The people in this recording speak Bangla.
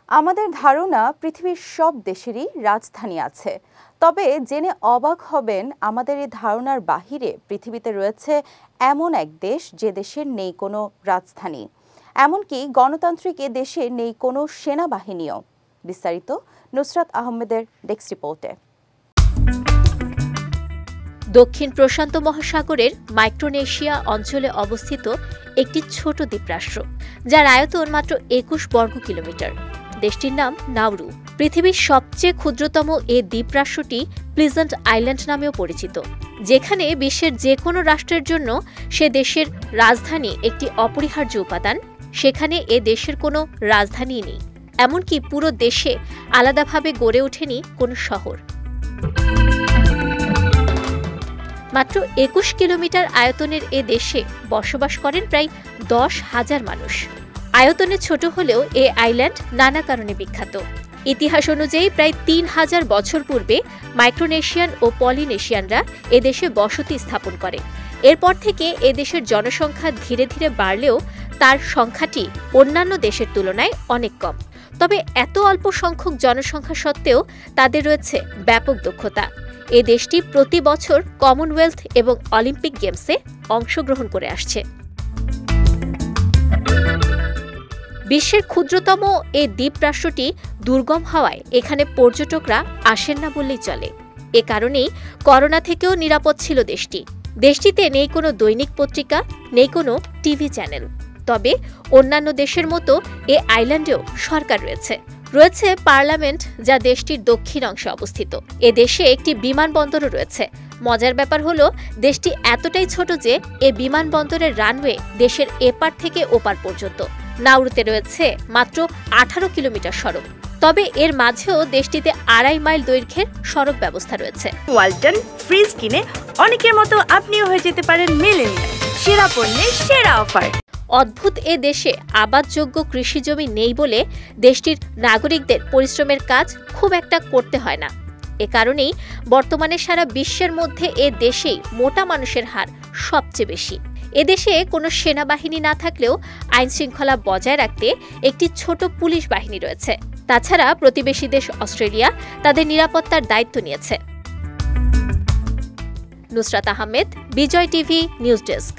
আমাদের ধারণা পৃথিবীর সব দেশেরই রাজধানী আছে, তবে জেনে অবাক হবেন আমাদের এই ধারণার বাহিরে পৃথিবীতে রয়েছে এমন এক দেশ যে দেশের নেই কোনো রাজধানী, এমনকি গণতান্ত্রিক এ দেশে নেই কোনো সেনাবাহিনীও। বিস্তারিত নুসরাত আহমেদের ডেস্ক রিপোর্টে। দক্ষিণ প্রশান্ত মহাসাগরের মাইক্রোনেশিয়া অঞ্চলে অবস্থিত একটি ছোট দ্বীপরাষ্ট্র, যার আয়তন মাত্র ২১ বর্গ কিলোমিটার। দেশটির নাম নাউরু। পৃথিবীর সবচেয়ে ক্ষুদ্রতম এই দ্বীপরাষ্ট্রটি প্লিজেন্ট আইল্যান্ড নামেও পরিচিত, যেখানে বিশ্বের যে কোনো রাষ্ট্রের জন্য সে দেশের রাজধানী একটি অপরিহার্য উপাদান। সেখানে এ দেশের কোনো রাজধানী নেই, এমনকি পুরো দেশে আলাদাভাবে গড়ে ওঠেনি কোনো শহর। মাত্র ২১ কিলোমিটার আয়তনের এ দেশে বসবাস করেন প্রায় ১০,০০০ মানুষ। আয়তনে ছোট হলেও এ আইল্যান্ড নানা কারণে বিখ্যাত। ইতিহাস অনুযায়ী প্রায় ৩,০০০ বছর পূর্বে মাইক্রোনেশিয়ান ও পলিনেশিয়ানরা এদেশে বসতি স্থাপন করে। এরপর থেকে এদেশের জনসংখ্যা ধীরে ধীরে বাড়লেও তার সংখ্যাটি অন্যান্য দেশের তুলনায় অনেক কম। তবে এত অল্প সংখ্যক জনসংখ্যা সত্ত্বেও তাদের রয়েছে ব্যাপক দক্ষতা। এ দেশটি প্রতি বছর কমনওয়েলথ এবং অলিম্পিক গেমসে অংশগ্রহণ করে আসছে। বিশ্বের ক্ষুদ্রতম এই দ্বীপরাষ্ট্রটি দুর্গম হওয়ায় এখানে পর্যটকরা আসেন না বললেই চলে। এ কারণেই করোনা থেকেও নিরাপদ ছিল দেশটি। দেশটিতে নেই কোনো দৈনিক পত্রিকা, নেই কোনো টিভি চ্যানেল। তবে অন্যান্য দেশের মতো এ আইল্যান্ডেও সরকার রয়েছে। রয়েছে পার্লামেন্ট, যা দেশটির দক্ষিণ অংশে অবস্থিত। এ দেশে একটি বিমানবন্দরও রয়েছে। মজার ব্যাপার হলো, দেশটি এতটাই ছোট যে এ বিমানবন্দরের রানওয়ে দেশের এপার থেকে ওপার পর্যন্ত। নাউরুতে রয়েছে মাত্র ১৮ কিলোমিটার সড়ক, তবে এর মাঝেও দেশটিতে ২.৫ মাইল দৈর্ঘ্যের সড়ক ব্যবস্থা রয়েছে। ওয়ালটন ফ্রিজ কিনে অনেকের মতো আপনিও হয়ে যেতে পারেন মিলেনিয়াল। সেরা পণ্যের সেরা অফার। অদ্ভুত এ দেশে আবাদযোগ্য কৃষিজমি নেই বলে দেশটির নাগরিকদের পরিশ্রমের কাজ খুব একটা করতে হয় না। এ কারণেই বর্তমানে সারা বিশ্বের মধ্যে এ দেশেই মোটা মানুষের হার সবচেয়ে বেশি। এদেশে কোনো সেনাবাহিনী না থাকলেও আইন শৃঙ্খলা বজায় রাখতে একটি ছোট পুলিশ বাহিনী রয়েছে। তাছাড়া প্রতিবেশী দেশ অস্ট্রেলিয়া তাদের নিরাপত্তার দায়িত্ব নিয়েছে। নুসরাত আহমেদ, বিজয় টিভি নিউজ ডেস্ক।